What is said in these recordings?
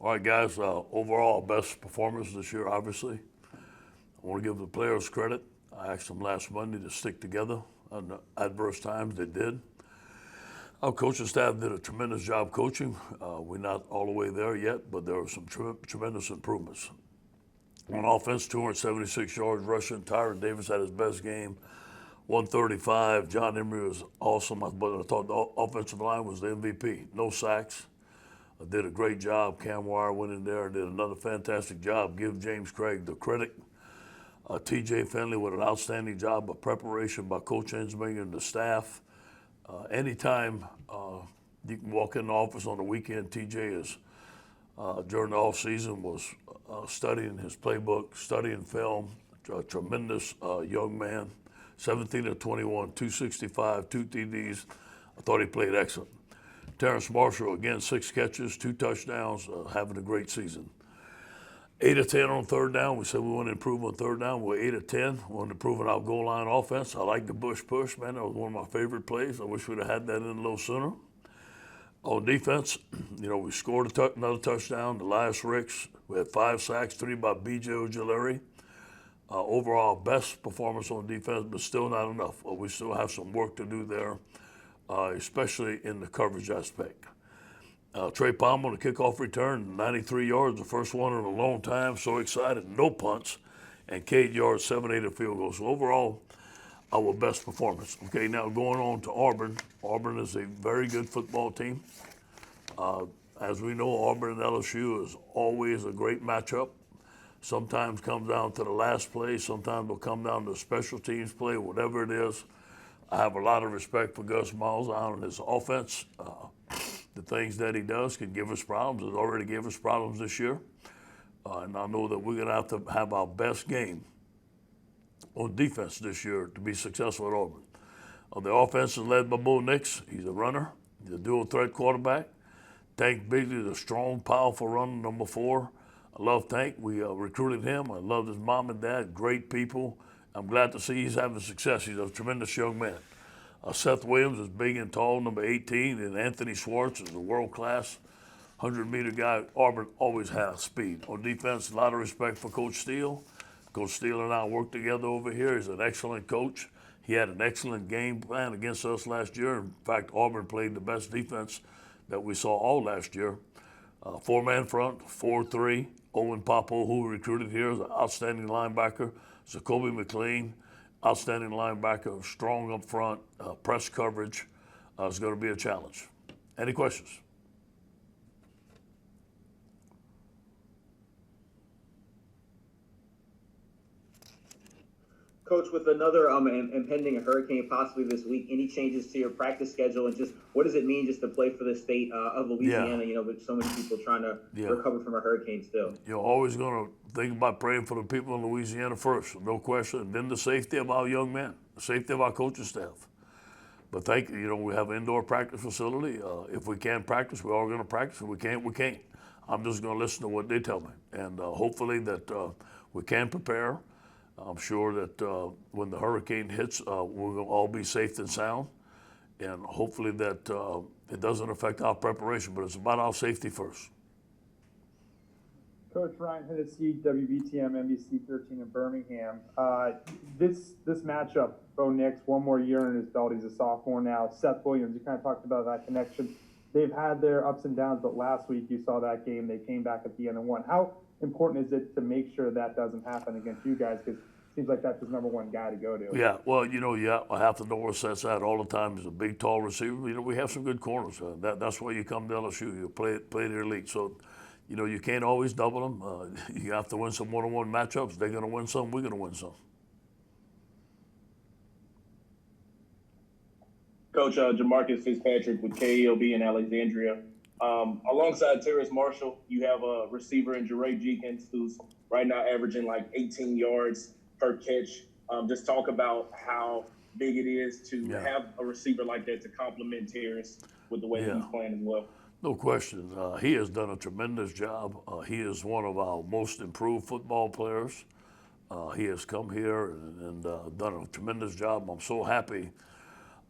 All right, guys. Overall, best performance this year, obviously. I want to give the players credit. I asked them last Monday to stick together under adverse times. They did. Our coaching staff did a tremendous job coaching. We're not all the way there yet, but there are some tremendous improvements. On offense, 276 yards rushing. Tyron Davis had his best game, 135. John Emery was awesome. But I thought the offensive line was the MVP. No sacks. Did a great job. Cam Wire went in there and did another fantastic job. Give James Craig the credit. TJ Finley with an outstanding job of preparation by Coach Ensminger and the staff. Anytime you can walk in the office on the weekend, TJ is during the off season was studying his playbook, studying film. A tremendous young man, 17 of 21, 265, 2 TDs. I thought he played excellent. Terrence Marshall, again, 6 catches, 2 touchdowns, having a great season. 8 of 10 on third down. We said we want to improve on third down. We're 8 of 10. We want to improve on our goal line offense. I like the Bush push, man. That was one of my favorite plays. I wish we'd have had that in a little sooner. On defense, we scored another touchdown. Elias Ricks. We had 5 sacks, 3 by B.J. Ojulari. Overall, best performance on defense, but still not enough. We still have some work to do there, especially in the coverage aspect. Trey Palmer on the kickoff return, 93 yards, the first one in a long time. So excited, no punts, and Cade yards, 7-8 field goals. So overall, our best performance. Okay, now going on to Auburn. Auburn is a very good football team. As we know, Auburn and LSU is always a great matchup. Sometimes comes down to the last play. Sometimes it'll come down to special teams play, whatever it is. I have a lot of respect for Gus Malzahn and his offense. The things that he does can give us problems. It already gave us problems this year. And I know that we're going to have our best game on defense this year to be successful at Auburn. The offense is led by Bo Nix. He's a runner. He's a dual threat quarterback. Tank Bigley is a strong, powerful runner, number 4. I love Tank. We recruited him. I love his mom and dad, great people. I'm glad to see he's having success. He's a tremendous young man. Seth Williams is big and tall, number 18, and Anthony Schwartz is a world-class 100-meter guy. Auburn always has speed. On defense, a lot of respect for Coach Steele. Coach Steele and I work together over here. He's an excellent coach. He had an excellent game plan against us last year. In fact, Auburn played the best defense that we saw all last year. 4-man front, 4-3. Owen Popo, who we recruited here, is an outstanding linebacker. Zacoby McLean, outstanding linebacker, strong up front, press coverage. It's going to be a challenge. Any questions? Coach, with another impending hurricane possibly this week, any changes to your practice schedule, and just what does it mean just to play for the state of Louisiana? With so many people trying to recover from a hurricane still. You're always going to think about praying for the people in Louisiana first, no question, and then the safety of our young men, the safety of our coaching staff. But we have an indoor practice facility. If we can practice, we're all going to practice. If we can't, we can't. I'm just going to listen to what they tell me, and hopefully that we can prepare. I'm sure that when the hurricane hits, we'll all be safe and sound, and hopefully that it doesn't affect our preparation, but it's about our safety first. Coach Ryan Hennessy, WBTM, NBC 13 in Birmingham. This matchup, Bo Nix, one more year in his belt. He's a sophomore now. Seth Williams, you kind of talked about that connection. They've had their ups and downs, but last week you saw that game. They came back at the end and won. How important is it to make sure that doesn't happen against you guys? Because it seems like that's his number one guy to go to. Yeah, well, I have to know where Seth's at all the time. He's a big, tall receiver. We have some good corners. That's why you come to LSU. You play the elite. So, you can't always double them. You have to win some one-on-one matchups. They're going to win some. We're going to win some. Coach Jamarcus Fitzpatrick with KELB in Alexandria. Alongside Terrence Marshall, you have a receiver in Jeray Jenkins, who's right now averaging like 18 yards per catch. Just talk about how big it is to have a receiver like that to complement Terrence with the way that he's playing as well. No question. He has done a tremendous job. He is one of our most improved football players. He has come here and done a tremendous job. I'm so happy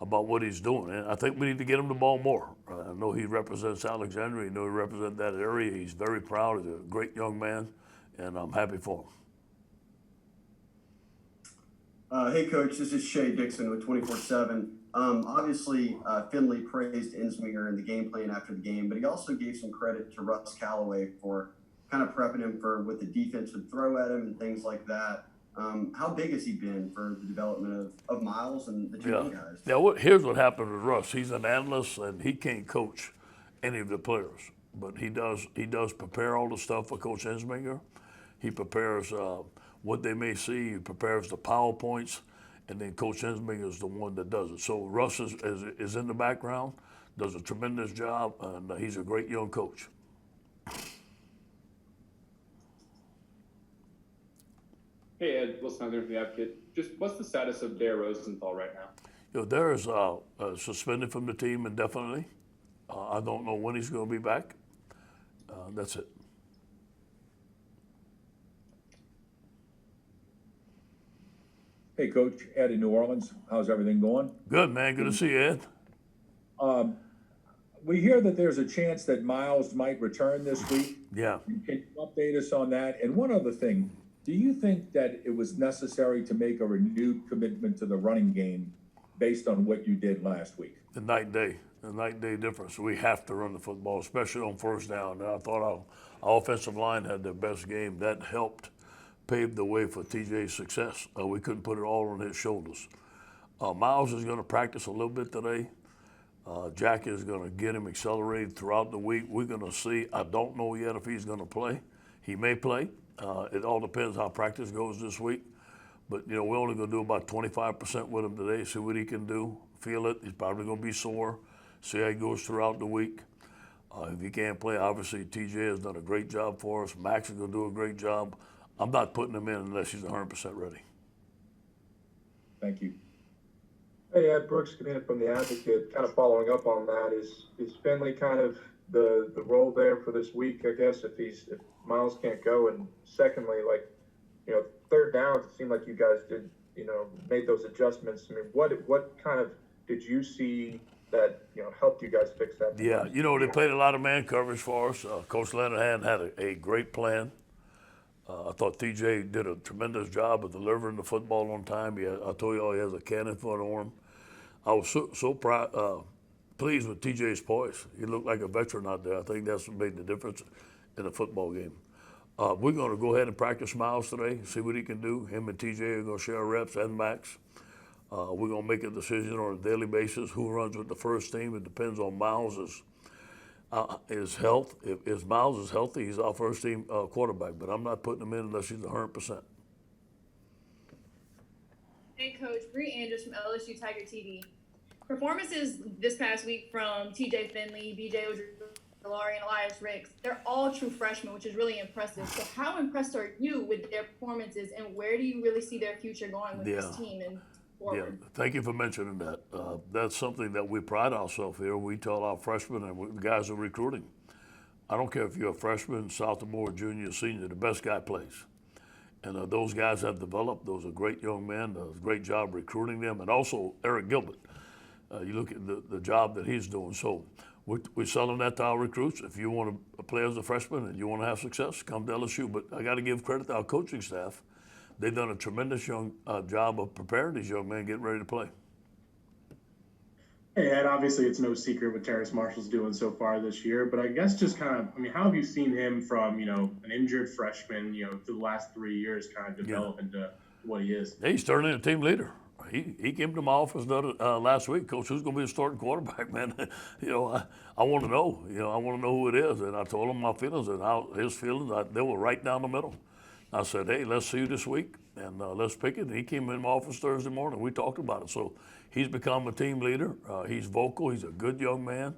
about what he's doing. And I think we need to get him the ball more. I know he represents Alexandria. I know he represents that area. He's very proud. He's a great young man, and I'm happy for him. Hey, Coach, this is Shay Dixon with 24/7. Obviously, Finley praised Insminger in the game plan after the game, but he also gave some credit to Russ Callaway for kind of prepping him for what the defense would throw at him and things like that. How big has he been for the development of Miles and the two young guys? Yeah, here's what happened with Russ. He's an analyst, and he can't coach any of the players, but he does prepare all the stuff for Coach Insminger. He prepares what they may see. He prepares the PowerPoints, and then Coach Insminger is the one that does it. So Russ is in the background, does a tremendous job, and he's a great young coach. Hey Ed, Wilson Hunter from the Advocate. Just what's the status of Dare Rosenthal right now? Dare is suspended from the team indefinitely. I don't know when he's going to be back. That's it. Hey, Coach, Ed in New Orleans. How's everything going? Good, man. Good to see you, Ed. We hear that there's a chance that Miles might return this week. Yeah. Can you update us on that? And one other thing, do you think that it was necessary to make a renewed commitment to the running game based on what you did last week? The night and day difference. We have to run the football, especially on first down. And I thought our offensive line had their best game. That helped pave the way for TJ's success. We couldn't put it all on his shoulders. Miles is going to practice a little bit today. Jack is going to get him accelerated throughout the week. We're going to see. I don't know yet if he's going to play. He may play. It all depends how practice goes this week. But, we're only going to do about 25% with him today, see what he can do, feel it. He's probably going to be sore, see how he goes throughout the week. If he can't play, obviously TJ has done a great job for us. Max is going to do a great job. I'm not putting him in unless he's 100% ready. Thank you. Hey, Ed, Brooks Camino from the Advocate. Kind of following up on that, is Finley kind of the role there for this week? I guess if Miles can't go, and secondly, third downs, it seemed like you guys did, made those adjustments. I mean, what kind of did you see that helped you guys fix that? Yeah, they played a lot of man coverage for us. Coach Leonard had a great plan. I thought TJ did a tremendous job of delivering the football on time. I told you all he has a cannon for an arm. I was so proud, pleased with TJ's poise. He looked like a veteran out there. I think that's what made the difference in the football game. We're going to go ahead and practice Miles today, see what he can do. Him and TJ are going to share reps and Max. We're going to make a decision on a daily basis who runs with the first team. It depends on Miles' health. If Miles is healthy, he's our first team quarterback, but I'm not putting him in unless he's 100%. Hey, Coach. Bree Andrews from LSU Tiger TV. Performances this past week from TJ Finley, BJ Ojulari, and Elias Ricks, they're all true freshmen, which is really impressive. So how impressed are you with their performances, and where do you really see their future going with this team and forward? Yeah, thank you for mentioning that. That's something that we pride ourselves here. We tell our freshmen and the guys who are recruiting, I don't care if you're a freshman, sophomore, junior, senior, the best guy plays. And those guys have developed. Those are great young men. Does a great job recruiting them. And also Eric Gilbert. You look at the job that he's doing. So we're selling that to our recruits. If you want to play as a freshman and you want to have success, come to LSU. But I got to give credit to our coaching staff. They've done a tremendous job of preparing these young men, getting ready to play. Hey, Ed, obviously it's no secret what Terrace Marshall's doing so far this year, but I guess just kind of, how have you seen him from, an injured freshman, through the last 3 years kind of develop into what he is? He's turning into a team leader. He came to my office last week. Coach, who's going to be the starting quarterback, man? I want to know. I want to know who it is. And I told him my feelings and how his feelings. They were right down the middle. I said, hey, let's see you this week, and let's pick it. And he came in my office Thursday morning. We talked about it. So he's become a team leader. He's vocal. He's a good young man.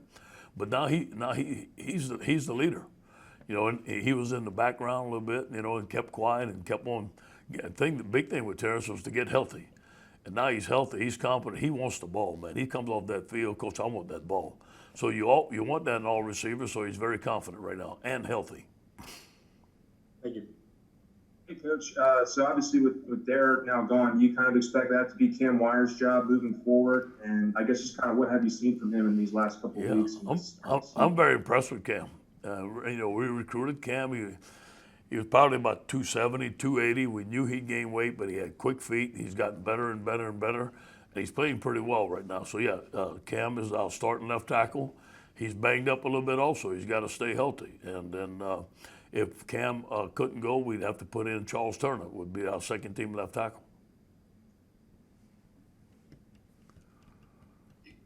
But now he's the leader. And he was in the background a little bit, and kept quiet and kept on. The big thing with Terrace was to get healthy. And now he's healthy. He's confident. He wants the ball, man. He comes off that field, Coach, I want that ball. So you want that in all receivers, so he's very confident right now and healthy. Thank you. Hey, Coach. So obviously with Derek now gone, do you kind of expect that to be Cam Wire's job moving forward? And I guess just kind of what have you seen from him in these last couple of weeks? I'm very impressed with Cam. We recruited Cam. He was probably about 270, 280. We knew he'd gain weight, but he had quick feet. He's gotten better and better and better, and he's playing pretty well right now. So yeah, Cam is our starting left tackle. He's banged up a little bit also. He's got to stay healthy. And then if Cam couldn't go, we'd have to put in Charles Turner, would be our second team left tackle.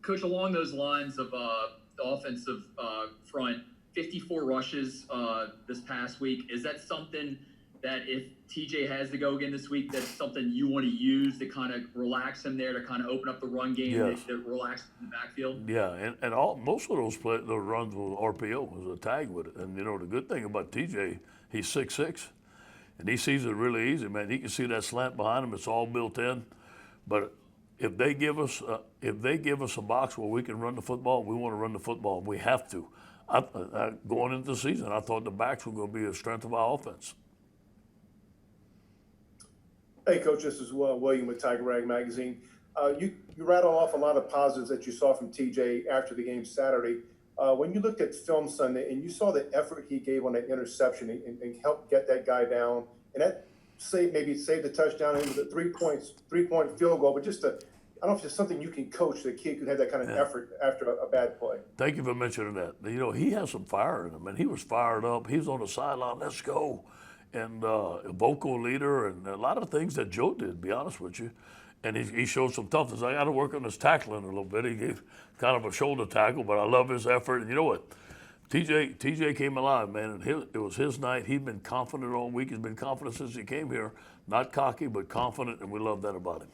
Coach, along those lines of the offensive front, 54 rushes this past week. Is that something that if TJ has to go again this week, that's something you want to use to kind of relax him there, to kind of open up the run game, Yes. to relax in the backfield? Yeah, and most of those runs with RPO was a tag with it. And, the good thing about TJ, he's 6'6", and he sees it really easy, man. He can see that slant behind him. It's all built in. But if they give us a box where we can run the football, we want to run the football. We have to. Going into the season, I thought the backs were going to be the strength of our offense. Hey, Coach, this is William with Tiger Rag Magazine. You rattle off a lot of positives that you saw from TJ after the game Saturday. When you looked at film Sunday and you saw the effort he gave on that interception and helped get that guy down, and that saved the touchdown, and it was a three-point field goal, but just I don't know if it's something you can coach. The kid could have that kind of effort after a bad play. Thank you for mentioning that. He has some fire in him, and he was fired up. He was on the sideline, let's go. And a vocal leader and a lot of things that Joe did, to be honest with you. And he showed some toughness. I got to work on his tackling a little bit. He gave kind of a shoulder tackle, but I love his effort. And you know what? TJ came alive, man, and it was his night. He'd been confident all week. He's been confident since he came here. Not cocky, but confident, and we love that about him.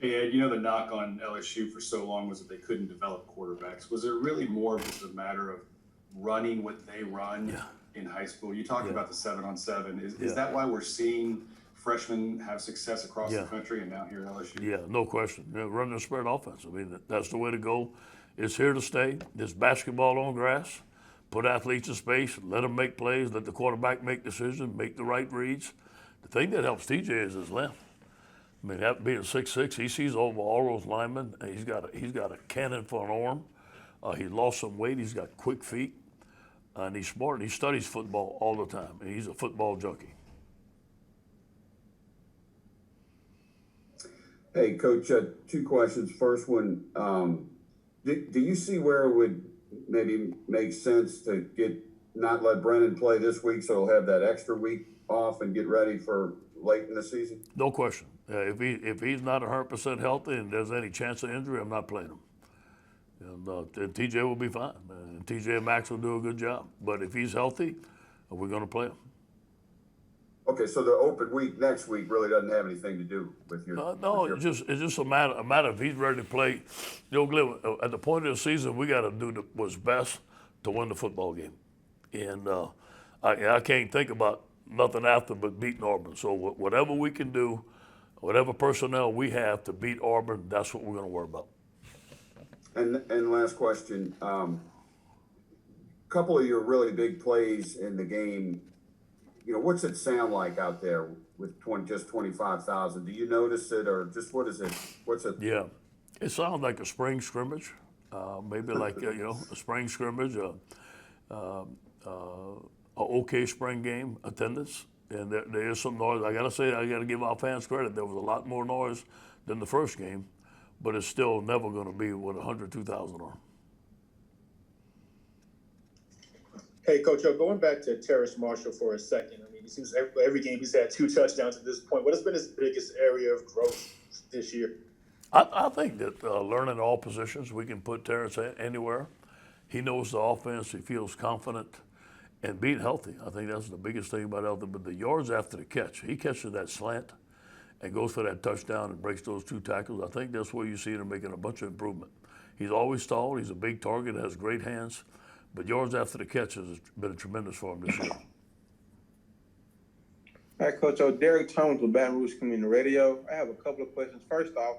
Hey, Ed, the knock on LSU for so long was that they couldn't develop quarterbacks. Was it really more just a matter of running what they run in high school? You talked about the 7-on-7. Is that why we're seeing freshmen have success across the country and now here at LSU? Yeah, no question. Running the spread offense. I mean, that's the way to go. It's here to stay. There's basketball on grass. Put athletes in space. Let them make plays. Let the quarterback make decisions. Make the right reads. The thing that helps TJ is his length. I mean, that being 6'6", he sees over all those linemen. And he's got a cannon for an arm. He lost some weight. He's got quick feet. And he's smart. He studies football all the time. And he's a football junkie. Hey, Coach, two questions. First one, do you see where it would maybe make sense to not let Brennan play this week so he'll have that extra week off and get ready for late in the season? No question. If he's not 100% healthy and there's any chance of injury, I'm not playing him. And TJ will be fine. And TJ and Max will do a good job. But if he's healthy, we're going to play him. Okay, so the open week next week really doesn't have anything to do with your. It's just a matter if he's ready to play. Glenn, at the point of the season, we got to do what's best to win the football game. And I can't think about nothing after but beating Auburn. So whatever we can do, whatever personnel we have to beat Auburn, that's what we're going to worry about. And last question, couple of your really big plays in the game, what's it sound like out there with just 25,000? Do you notice it, or just what is it? What's it? Yeah, it sounds like a spring scrimmage, maybe like a spring scrimmage, a okay spring game attendance, and there is some noise. I gotta give our fans credit. There was a lot more noise than the first game, but it's still never going to be what 102,000 are. Hey, Coach, going back to Terrace Marshall for a second. I mean, it seems every game he's had 2 touchdowns at this point. What has been his biggest area of growth this year? I think that learning all positions, we can put Terrace anywhere. He knows the offense. He feels confident. And being healthy, I think that's the biggest thing about healthy. But the yards after the catch, he catches that slant and goes for that touchdown and breaks those 2 tackles. I think that's where you see him making a bunch of improvement. He's always tall. He's a big target, has great hands. But yards after the catch has been tremendous for him this year. All right, Coach. Derek Thomas with Baton Rouge Community Radio. I have a couple of questions. First off,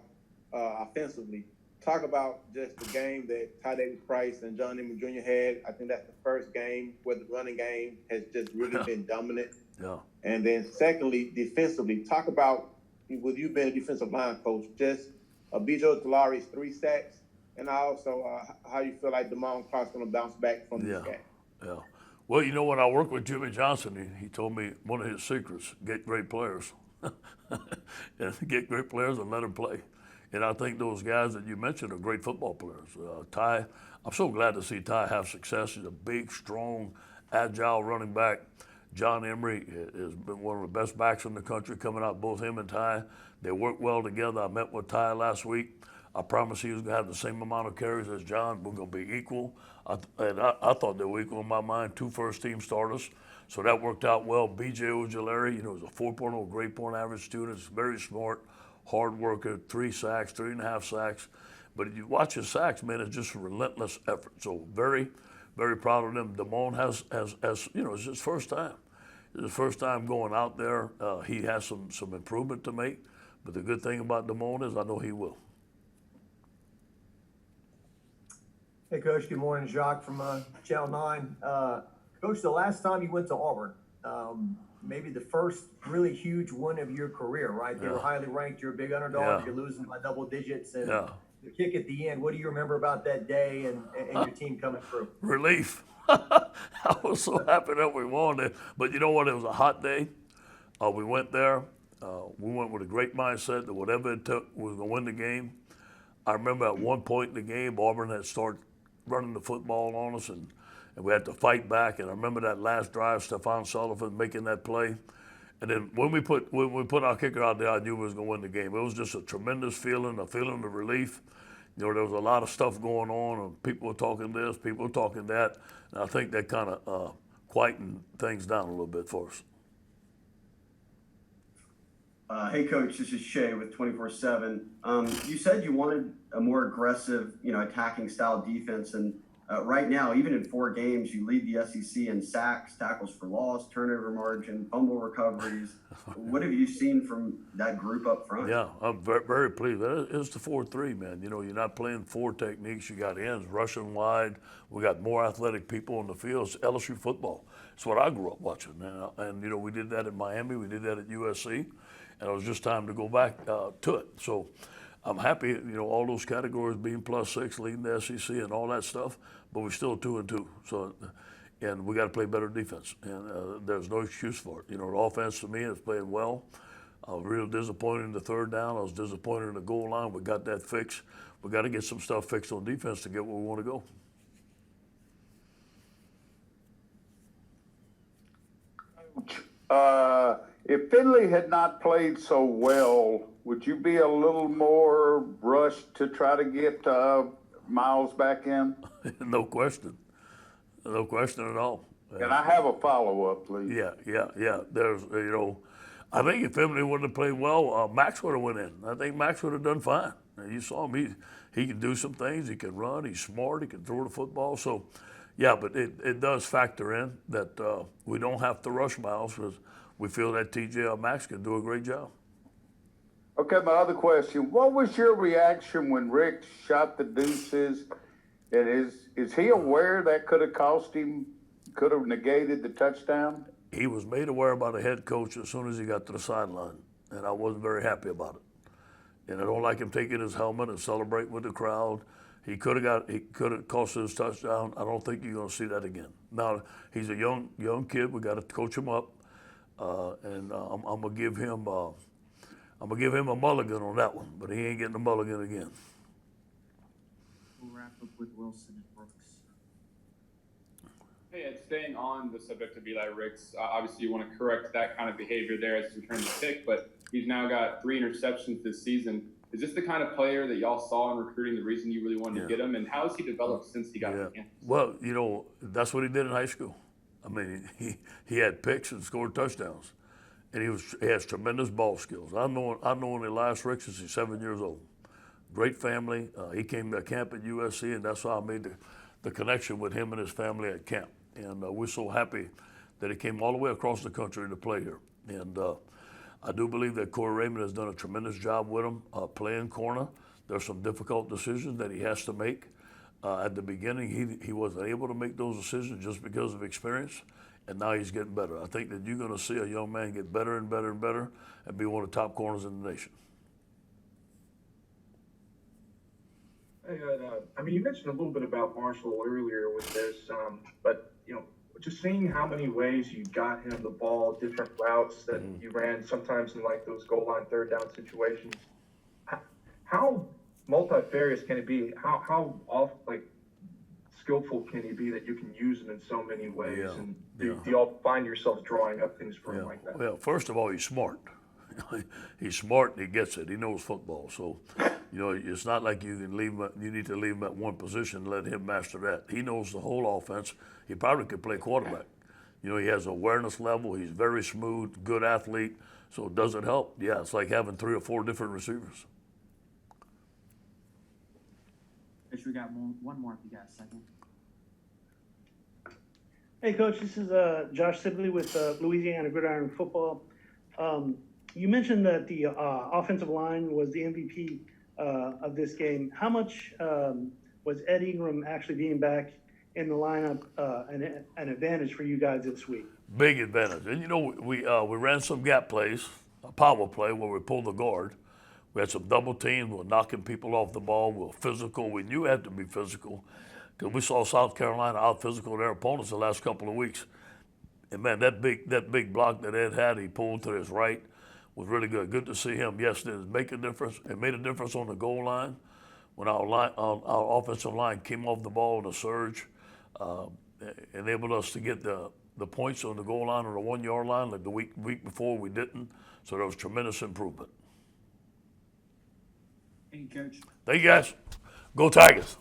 offensively, talk about just the game that Ty Davis Price and John Newman Jr. had. I think that's the first game where the running game has just really been dominant. Yeah. And then secondly, defensively, talk about, with you being a defensive line coach, just B.J. Ojulari's 3 sacks, and also how you feel like Damon Clark's going to bounce back from this game. Yeah. Well, you know, when I worked with Jimmy Johnson, he told me one of his secrets: get great players, and get great players and let them play. And I think those guys that you mentioned are great football players. Ty, I'm so glad to see Ty have success. He's a big, strong, agile running back. John Emery has been one of the best backs in the country coming out, both him and Ty. They work well together. I met with Ty last week. I promised he was going to have the same amount of carries as John. We're going to be equal. I thought they were equal in my mind, 2 first-team starters. So that worked out well. B.J. Ojulari, you know, is a 4.0 grade point average student. He's very smart, hard worker, 3 sacks, 3.5 sacks. But if you watch his sacks, man, it's just a relentless effort. So very, very proud of them. Damon has you know, it's his first time. It's his first time going out there. He has some improvement to make. But the good thing about Damon is I know he will. Hey, Coach. Good morning. Jacques from Channel 9. Coach, the last time you went to Auburn, maybe the first really huge win of your career, right? They were highly ranked. You're a big underdog. You're losing by double digits. And the kick at the end, what do you remember about that day and your team coming through? Relief. I was so happy that we won it. But you know what? It was a hot day. We went there. We went with a great mindset that whatever it took, we was going to win the game. I remember at one point in the game, Auburn had started running the football on us, and we had to fight back. And I remember that last drive, Stephon Sullivan making that play. And then when we put our kicker out there, I knew we was going to win the game. It was just a tremendous feeling, a feeling of relief. You know, there was a lot of stuff going on, and people were talking this, people were talking that. And I think that kind of quietened things down a little bit for us. Hey, Coach, this is Shay with 24/7. You said you wanted a more aggressive, you know, attacking style defense, and right now, even in 4 games, you lead the SEC in sacks, tackles for loss, turnover margin, fumble recoveries. What have you seen from that group up front? Yeah, I'm very, very pleased. It's the 4-3, man. You know, you're not playing 4 techniques. You got ends rushing wide. We got more athletic people on the field. It's LSU football. It's what I grew up watching. And you know, we did that at Miami. We did that at USC. And it was just time to go back to it. So I'm happy, you know, all those categories being +6, leading the SEC and all that stuff, but we're still 2-2. So, and we got to play better defense, and there's no excuse for it. You know, the offense to me is playing well. I was real disappointed in the 3rd down. I was disappointed in the goal line. We got that fixed. We got to get some stuff fixed on defense to get where we want to go. If Finley had not played so well, would you be a little more rushed to try to get Miles back in? No question. No question at all. Can I have a follow-up, please? Yeah. There's, you know, I think if Finley wouldn't have played well, Max would have went in. I think Max would have done fine. You saw him. He can do some things. He can run. He's smart. He can throw the football. So, yeah, but it does factor in that we don't have to rush Miles because we feel that TJ or Max can do a great job. Okay, my other question. What was your reaction when Rick shot the deuces? And is he aware that could have cost him, could have negated the touchdown? He was made aware by the head coach as soon as he got to the sideline, and I wasn't very happy about it. And I don't like him taking his helmet and celebrating with the crowd. He could have cost his touchdown. I don't think you're going to see that again. Now, he's a young kid. We got to coach him up. And I'm gonna give him a mulligan on that one, but he ain't getting a mulligan again. We'll wrap up with Wilson and Brooks. Hey, Ed, staying on the subject of Eli Ricks, obviously you want to correct that kind of behavior there as he returns the pick, but he's now got 3 interceptions this season. Is this the kind of player that y'all saw in recruiting, the reason you really wanted to get him, and how has he developed since he got to campus? Well, you know, that's what he did in high school. I mean, he had picks and scored touchdowns, and he has tremendous ball skills. I've known Elias Ricks since he's 7 years old. Great family. He came to camp at USC, and that's how I made the connection with him and his family at camp. And we're so happy that he came all the way across the country to play here. And I do believe that Corey Raymond has done a tremendous job with him playing corner. There's some difficult decisions that he has to make. At the beginning, he wasn't able to make those decisions just because of experience, and now he's getting better. I think that you're going to see a young man get better and better and better and be one of the top corners in the nation. Hey, I mean, you mentioned a little bit about Marshall earlier with this, but, you know, just seeing how many ways you got him the ball, different routes that you ran, sometimes in like those goal line third down situations. How multifarious can it be? How skillful can he be that you can use him in so many ways? Yeah. And do y'all find yourselves drawing up things for him like that? Well, first of all, he's smart. He's smart and he gets it. He knows football. So, you know, it's not like you can leave him, you need to leave him at one position and let him master that. He knows the whole offense. He probably could play quarterback. You know, he has awareness level. He's very smooth, good athlete. So does it help? Yeah, it's like having 3 or 4 different receivers. Coach, we got one more if you got a second. Hey, Coach, this is Josh Sibley with Louisiana Gridiron Football. You mentioned that the offensive line was the MVP of this game. How much was Ed Ingram actually being back in the lineup an advantage for you guys this week? Big advantage. And, you know, we ran some gap plays, a power play where we pulled the guard. We had some double teams. We were knocking people off the ball. We were physical. We knew we had to be physical because we saw South Carolina out physical their opponents the last couple of weeks. And, man, that big block that Ed had, he pulled to his right, was really good. Good to see him. Yes, it make a difference. It made a difference on the goal line when our offensive line came off the ball in a surge, enabled us to get the points on the goal line or the 1 yard line. Like the week before, we didn't. So there was tremendous improvement. Thank you, Coach. Thank you, guys. Go Tigers.